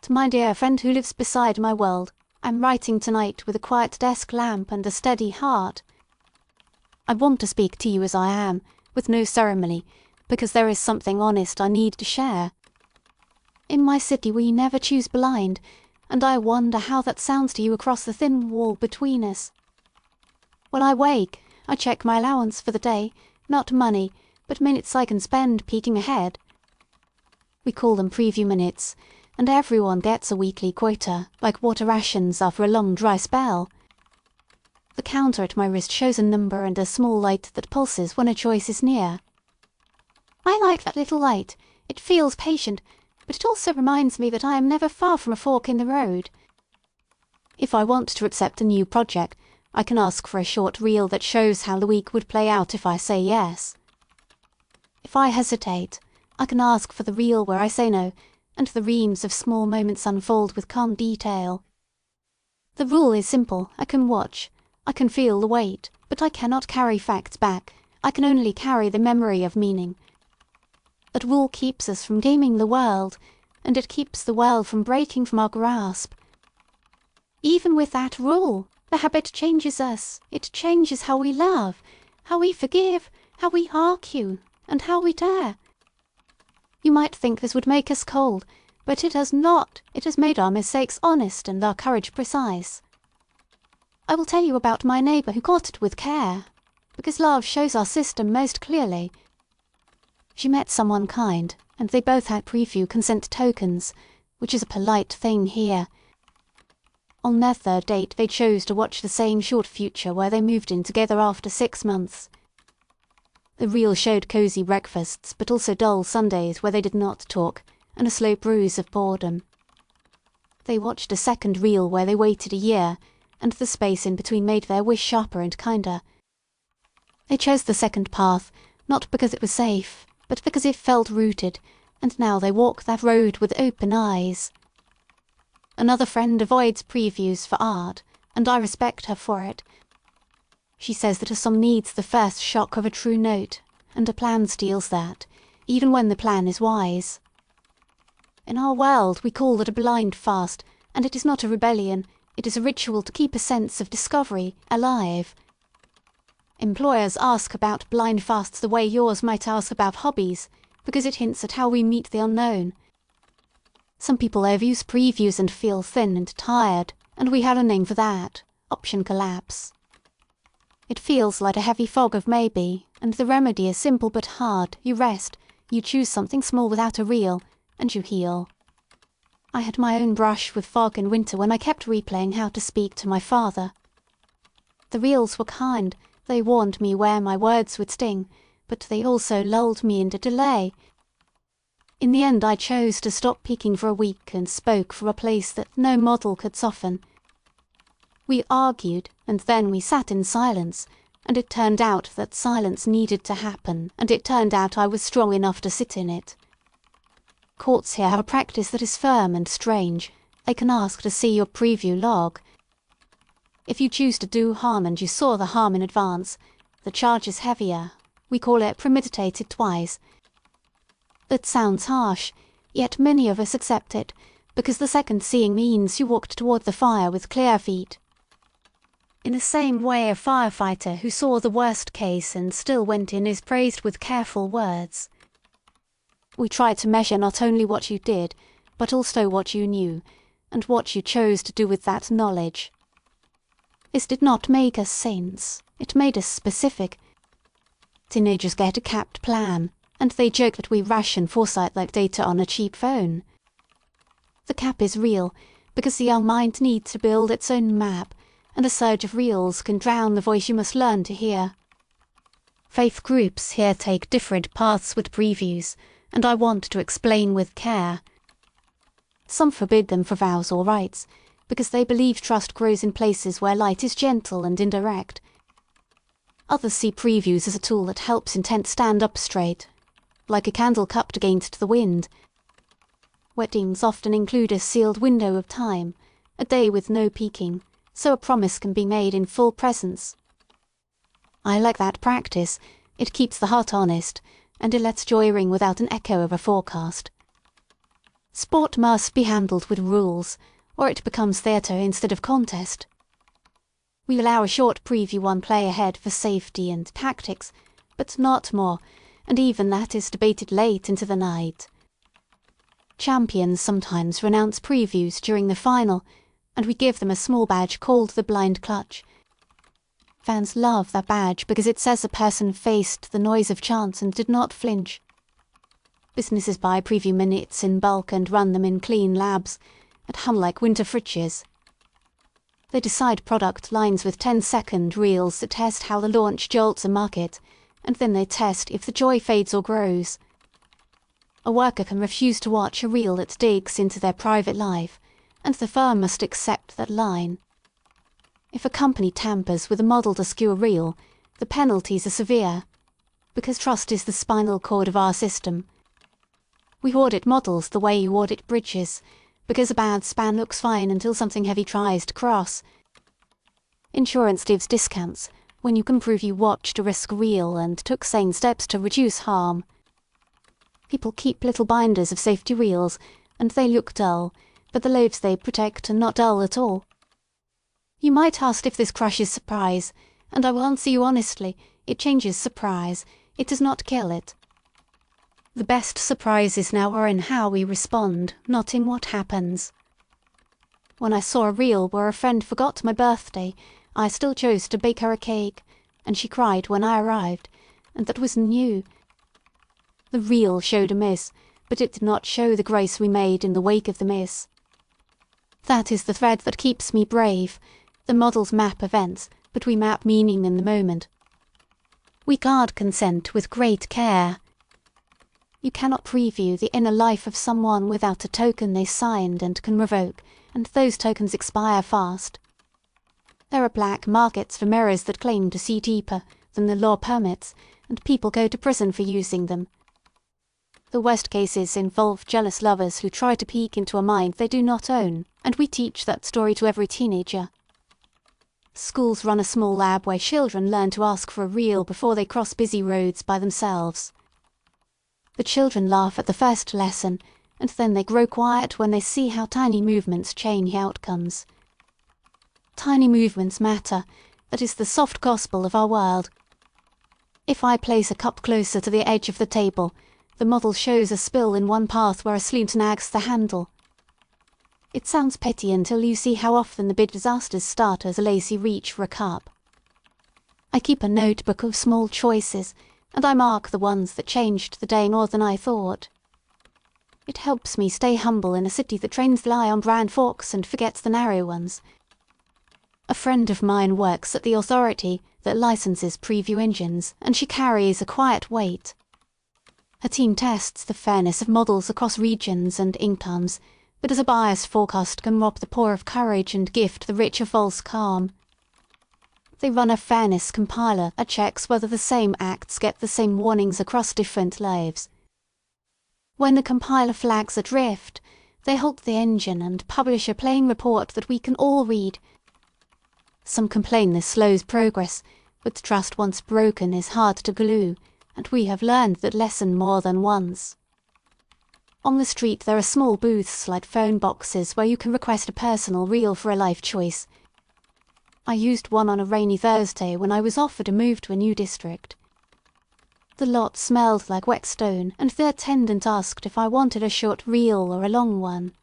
To my dear friend who lives beside my world, I'm writing tonight with a quiet desk lamp and a steady heart. I want to speak to you as I am, with no ceremony, because there is something honest I need to share. In my city we never choose blind, and I wonder how that sounds to you across the thin wall between us. When I wake, I check my allowance for the day, not money, but minutes I can spend peeking ahead. We call them preview minutes, and everyone gets a weekly quota, like water rations after a long dry spell. The counter at my wrist shows a number and a small light that pulses when a choice is near. I like that little light. It feels patient, but it also reminds me that I am never far from a fork in the road. If I want to accept a new project, I can ask for a short reel that shows how the week would play out if I say yes. If I hesitate, I can ask for the reel where I say no, and the reams of small moments unfold with calm detail. The rule is simple. I can watch. I can feel the weight, but I cannot carry facts back. I can only carry the memory of meaning. That rule keeps us from gaming the world, and it keeps the world from breaking from our grasp. Even with that rule, the habit changes us. It changes how we love, how we forgive, how we argue, and how we dare. You might think this would make us cold, but it has not. It has made our mistakes honest and our courage precise. I will tell you about my neighbour who caught it with care, because love shows our system most clearly. She met someone kind, and they both had preview consent tokens, which is a polite thing here. On their third date they chose to watch the same short future where they moved in together after 6 months. The reel showed cosy breakfasts, but also dull Sundays where they did not talk, and a slow bruise of boredom. They watched a second reel where they waited a year, and the space in between made their wish sharper and kinder. They chose the second path, not because it was safe, but because it felt rooted, and now they walk that road with open eyes. Another friend avoids previews for art, and I respect her for it. She says that a song needs the first shock of a true note, and a plan steals that, even when the plan is wise. In our world we call that a blind fast, and it is not a rebellion. It is a ritual to keep a sense of discovery alive. Employers ask about blind fasts the way yours might ask about hobbies, because it hints at how we meet the unknown. Some people overuse previews and feel thin and tired, and we have a name for that: option collapse. It feels like a heavy fog of maybe, and the remedy is simple but hard. You rest, you choose something small without a reel, and you heal. I had my own brush with fog in winter when I kept replaying How to Speak to My Father. The reels were kind. They warned me where my words would sting, but they also lulled me into delay. In the end I chose to stop peeking for a week and spoke for a place that no model could soften. We argued, and then we sat in silence, and it turned out that silence needed to happen, and it turned out I was strong enough to sit in it. Courts here have a practice that is firm and strange. They can ask to see your preview log. If you choose to do harm and you saw the harm in advance, the charge is heavier. We call it premeditated twice. That sounds harsh, yet many of us accept it, because the second seeing means you walked toward the fire with clear feet. In the same way, a firefighter who saw the worst case and still went in is praised with careful words. We try to measure not only what you did, but also what you knew, and what you chose to do with that knowledge. This did not make us saints. It made us specific. Teenagers get a capped plan, and they joke that we ration foresight like data on a cheap phone. The cap is real, because the young mind needs to build its own map, and a surge of reels can drown the voice you must learn to hear. Faith groups here take different paths with previews, and I want to explain with care. Some forbid them for vows or rites, because they believe trust grows in places where light is gentle and indirect. Others see previews as a tool that helps intent stand up straight, like a candle cupped against the wind. Weddings often include a sealed window of time, a day with no peeking, so a promise can be made in full presence. I like that practice. It keeps the heart honest, and it lets joy ring without an echo of a forecast. Sport must be handled with rules, or it becomes theatre instead of contest. We allow a short preview one play ahead for safety and tactics, but not more, and even that is debated late into the night. Champions sometimes renounce previews during the final, and we give them a small badge called the blind clutch. Fans love that badge because it says a person faced the noise of chance and did not flinch. Businesses buy preview minutes in bulk and run them in clean labs, at hum like winter fridges. They decide product lines with 10-second reels that test how the launch jolts a market, and then they test if the joy fades or grows. A worker can refuse to watch a reel that digs into their private life, and the firm must accept that line. If a company tampers with a model to skew a reel, the penalties are severe, because trust is the spinal cord of our system. We audit models the way you audit bridges, because a bad span looks fine until something heavy tries to cross. Insurance gives discounts when you can prove you watched a risk reel and took sane steps to reduce harm. People keep little binders of safety reels, and they look dull, but the loads they protect are not dull at all. You might ask if this crushes surprise, and I will answer you honestly, it changes surprise, it does not kill it. The best surprises now are in how we respond, not in what happens. When I saw a reel where a friend forgot my birthday, I still chose to bake her a cake, and she cried when I arrived, and that was new. The reel showed a miss, but it did not show the grace we made in the wake of the miss. That is the thread that keeps me brave. The models map events, but we map meaning in the moment. We guard consent with great care. You cannot preview the inner life of someone without a token they signed and can revoke, and those tokens expire fast. There are black markets for mirrors that claim to see deeper than the law permits, and people go to prison for using them. The worst cases involve jealous lovers who try to peek into a mind they do not own, and we teach that story to every teenager. Schools run a small lab where children learn to ask for a reel before they cross busy roads by themselves. The children laugh at the first lesson, and then they grow quiet when they see how tiny movements change outcomes. Tiny movements matter. That is the soft gospel of our world. If I place a cup closer to the edge of the table, the model shows a spill in one path where a sleeve snags the handle. It sounds petty until you see how often the big disasters start as a lazy reach for a cup. I keep a notebook of small choices, and I mark the ones that changed the day more than I thought. It helps me stay humble in a city that trains the eye on brand forks and forgets the narrow ones. A friend of mine works at the authority that licenses preview engines, and she carries a quiet weight. Her team tests the fairness of models across regions and incomes, but as a biased forecast can rob the poor of courage and gift the rich a false calm. They run a fairness compiler that checks whether the same acts get the same warnings across different lives. When the compiler flags a drift, they halt the engine and publish a plain report that we can all read. Some complain this slows progress, but trust once broken is hard to glue, and we have learned that lesson more than once. On the street there are small booths like phone boxes where you can request a personal reel for a life choice. I used one on a rainy Thursday when I was offered a move to a new district. The lot smelled like wet stone, and the attendant asked if I wanted a short reel or a long one.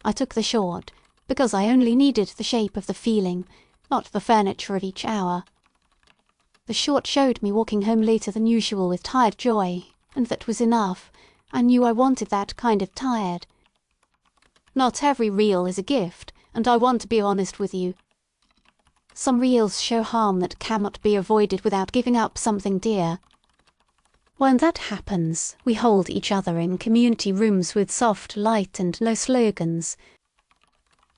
I took the short, because I only needed the shape of the feeling, not the furniture of each hour. The short showed me walking home later than usual with tired joy, and that was enough. I knew I wanted that kind of tired. Not every reel is a gift, and I want to be honest with you. Some reels show harm that cannot be avoided without giving up something dear. When that happens, we hold each other in community rooms with soft light and no slogans.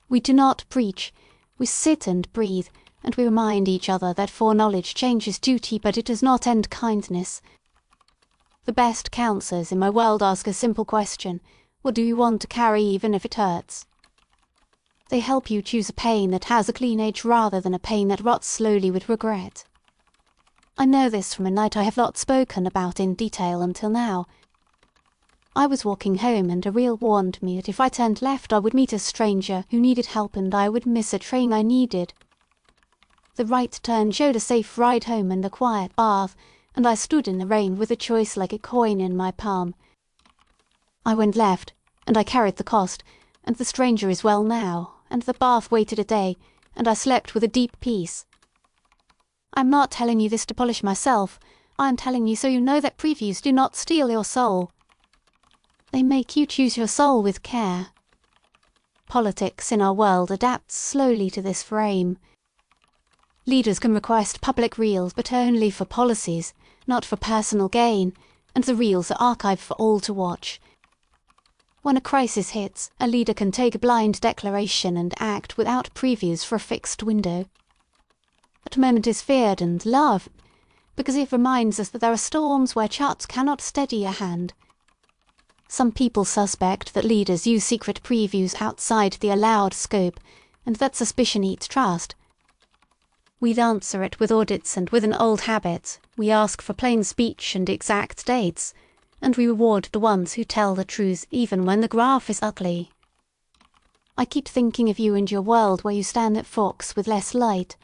We do not preach, we sit and breathe, and we remind each other that foreknowledge changes duty, but it does not end kindness. The best counsellors in my world ask a simple question: what do you want to carry even if it hurts? They help you choose a pain that has a clean edge rather than a pain that rots slowly with regret. I know this from a night I have not spoken about in detail until now. I was walking home and a reel warned me that if I turned left I would meet a stranger who needed help and I would miss a train I needed. The right turn showed a safe ride home and a quiet bath, and I stood in the rain with a choice like a coin in my palm. I went left, and I carried the cost, and the stranger is well now, and the bath waited a day, and I slept with a deep peace. I am not telling you this to polish myself. I am telling you so you know that previews do not steal your soul. They make you choose your soul with care. Politics in our world adapts slowly to this frame. Leaders can request public reels, but only for policies, not for personal gain, and the reels are archived for all to watch. When a crisis hits, a leader can take a blind declaration and act without previews for a fixed window. That moment is feared and loved, because it reminds us that there are storms where charts cannot steady a hand. Some people suspect that leaders use secret previews outside the allowed scope, and that suspicion eats trust. We answer it with audits and with an old habit. We ask for plain speech and exact dates, and we reward the ones who tell the truth even when the graph is ugly. I keep thinking of you and your world where you stand at forks with less light.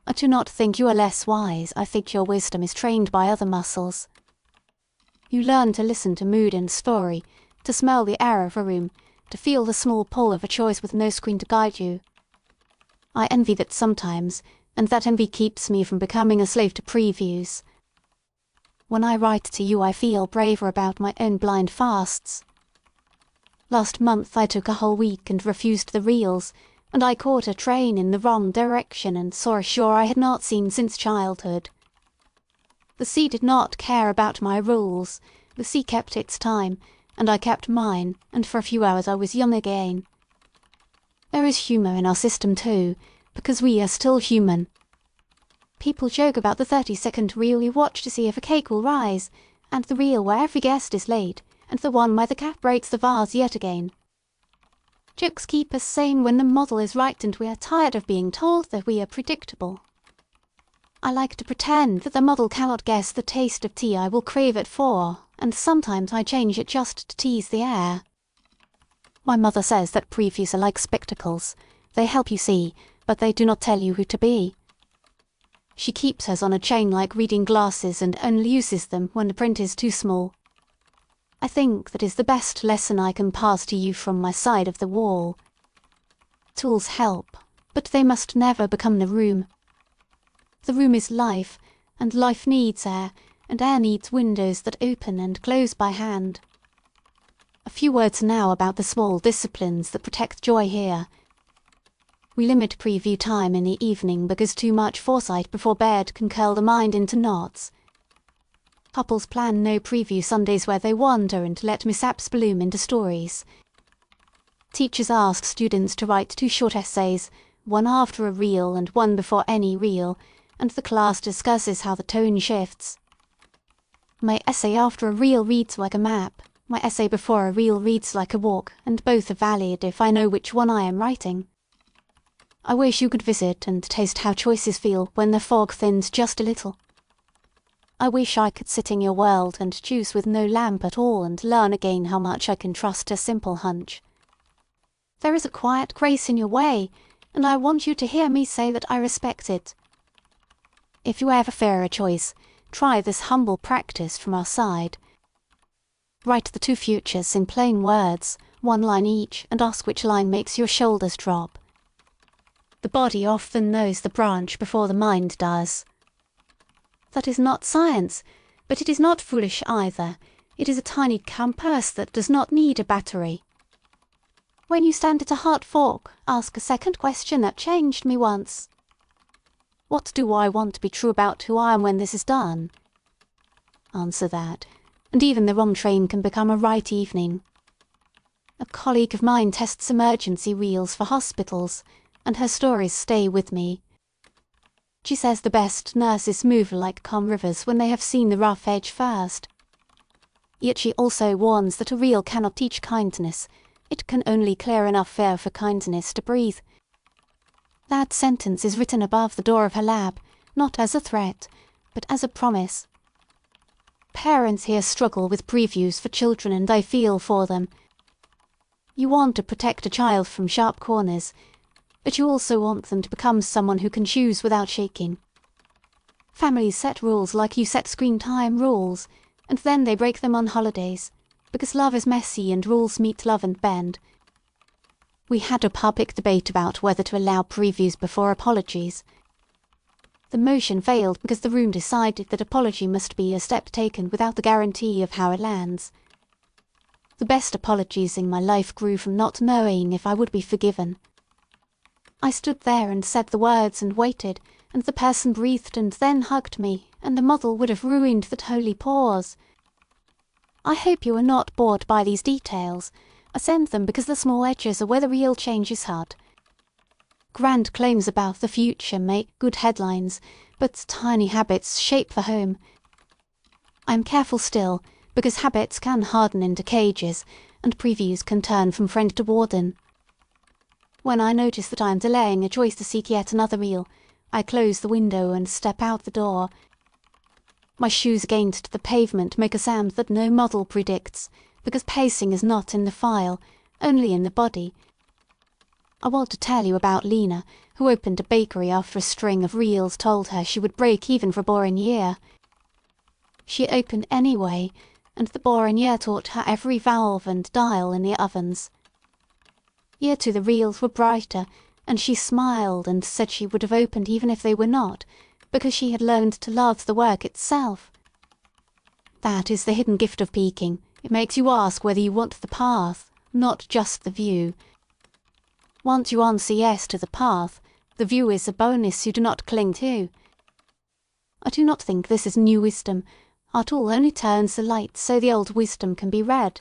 I do not think you are less wise, I think your wisdom is trained by other muscles. You learn to listen to mood and story, to smell the air of a room, to feel the small pull of a choice with no screen to guide you. I envy that sometimes, and that envy keeps me from becoming a slave to previews. When I write to you I feel braver about my own blind fasts. Last month I took a whole week and refused the reels, and I caught a train in the wrong direction and saw a shore I had not seen since childhood. The sea did not care about my rules. The sea kept its time, and I kept mine, and for a few hours I was young again. There is humour in our system too, because we are still human. People joke about the 30-second reel you watch to see if a cake will rise, and the reel where every guest is late, and the one where the cat breaks the vase yet again. Jokes keep us sane when the model is right and we are tired of being told that we are predictable. I like to pretend that the model cannot guess the taste of tea I will crave at 4, and sometimes I change it just to tease the air. My mother says that previews are like spectacles. They help you see, but they do not tell you who to be. She keeps hers on a chain like reading glasses and only uses them when the print is too small. I think that is the best lesson I can pass to you from my side of the wall. Tools help, but they must never become the room. The room is life, and life needs air, and air needs windows that open and close by hand. A few words now about the small disciplines that protect joy here. We limit preview time in the evening because too much foresight before bed can curl the mind into knots. Couples plan no preview Sundays where they wander and let mishaps bloom into stories. Teachers ask students to write 2 short essays, one after a reel and one before any reel, and the class discusses how the tone shifts. My essay after a reel reads like a map. My essay before a reel reads like a walk, and both are valid if I know which one I am writing. I wish you could visit and taste how choices feel when the fog thins just a little. I wish I could sit in your world and choose with no lamp at all and learn again how much I can trust a simple hunch. There is a quiet grace in your way, and I want you to hear me say that I respect it. If you ever fear a choice, try this humble practice from our side. Write the 2 futures in plain words, 1 line each, and ask which line makes your shoulders drop. The body often knows the branch before the mind does. That is not science, but it is not foolish either. It is a tiny compass that does not need a battery. When you stand at a hard fork, ask a second question that changed me once. What do I want to be true about who I am when this is done? Answer that, and even the wrong train can become a right evening. A colleague of mine tests emergency reels for hospitals, and her stories stay with me. She says the best nurses move like calm rivers when they have seen the rough edge first. Yet she also warns that a reel cannot teach kindness. It can only clear enough fear for kindness to breathe. That sentence is written above the door of her lab, not as a threat, but as a promise. Parents here struggle with previews for children and I feel for them. You want to protect a child from sharp corners, but you also want them to become someone who can choose without shaking. Families set rules like you set screen time rules, and then they break them on holidays, because love is messy and rules meet love and bend. We had a public debate about whether to allow previews before apologies. The motion failed because the room decided that apology must be a step taken without the guarantee of how it lands. The best apologies in my life grew from not knowing if I would be forgiven. I stood there and said the words and waited, and the person breathed and then hugged me, and the model would have ruined that holy pause. I hope you are not bored by these details. I send them because the small edges are where the real change is had. Grand claims about the future make good headlines, but tiny habits shape the home. I am careful still, because habits can harden into cages, and previews can turn from friend to warden. When I notice that I am delaying a choice to seek yet another reel, I close the window and step out the door. My shoes against the pavement make a sound that no model predicts, because pacing is not in the file, only in the body. I want to tell you about Lena, who opened a bakery after a string of reels told her she would break even for a boring year. She opened anyway, and the boring year taught her every valve and dial in the ovens. Year 2 the reels were brighter, and she smiled and said she would have opened even if they were not, because she had learned to love the work itself. That is the hidden gift of peaking. It makes you ask whether you want the path, not just the view. Once you answer yes to the path, the view is a bonus you do not cling to. I do not think this is new wisdom. Our tool only turns the light so the old wisdom can be read.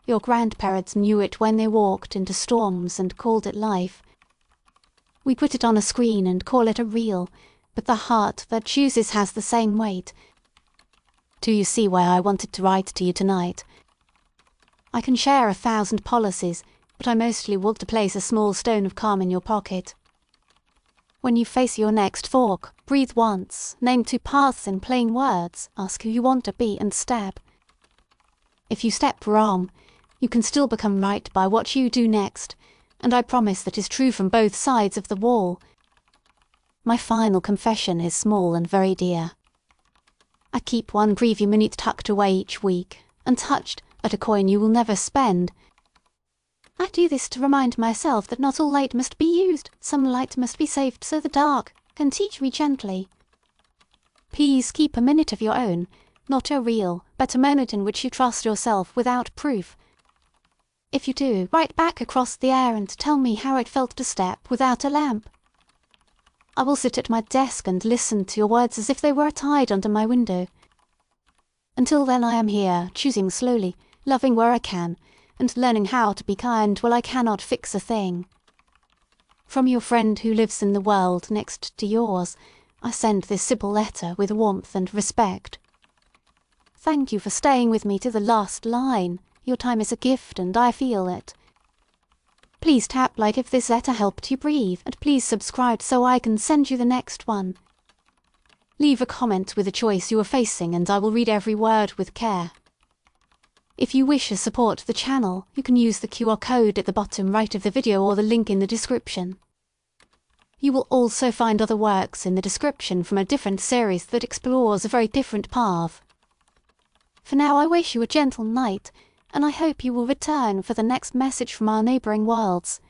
Your grandparents knew it when they walked into storms and called it life. We put it on a screen and call it a reel, but the heart that chooses has the same weight. Do you see why I wanted to write to you tonight? I can share 1,000 policies, but I mostly want to place a small stone of calm in your pocket. When you face your next fork, breathe once, name 2 paths in plain words, ask who you want to be and step. If you step wrong, you can still become right by what you do next, and I promise that is true from both sides of the wall. My final confession is small and very dear. I keep 1 preview minute tucked away each week, untouched, at a coin you will never spend. I do this to remind myself that not all light must be used. Some light must be saved so the dark can teach me gently. Please keep a minute of your own, not a reel, but a moment in which you trust yourself without proof. If you do, write back across the air and tell me how it felt to step without a lamp. I will sit at my desk and listen to your words as if they were a tide under my window. Until then I am here, choosing slowly, loving where I can, and learning how to be kind while I cannot fix a thing. From your friend who lives in the world next to yours, I send this simple letter with warmth and respect. Thank you for staying with me to the last line. Your time is a gift and I feel it. Please tap like if this letter helped you breathe, and please subscribe so I can send you the next one. Leave a comment with a choice you are facing and I will read every word with care. If you wish to support the channel, you can use the QR code at the bottom right of the video or the link in the description. You will also find other works in the description from a different series that explores a very different path. For now I wish you a gentle night, and I hope you will return for the next message from our neighbouring worlds.